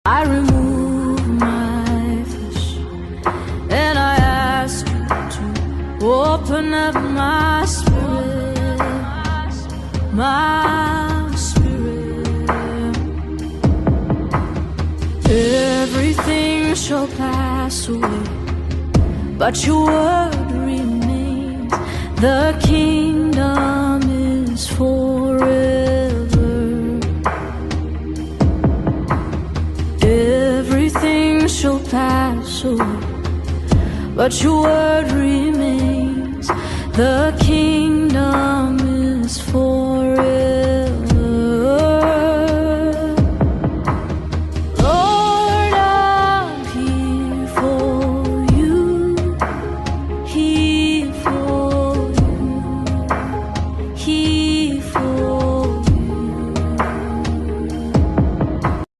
I remove my flesh and I ask you to open up my spirit, my spirit. Everything shall pass away, but your word remains. The kingdom is forever. Everything shall pass away, but your word remains. The kingdom is forever.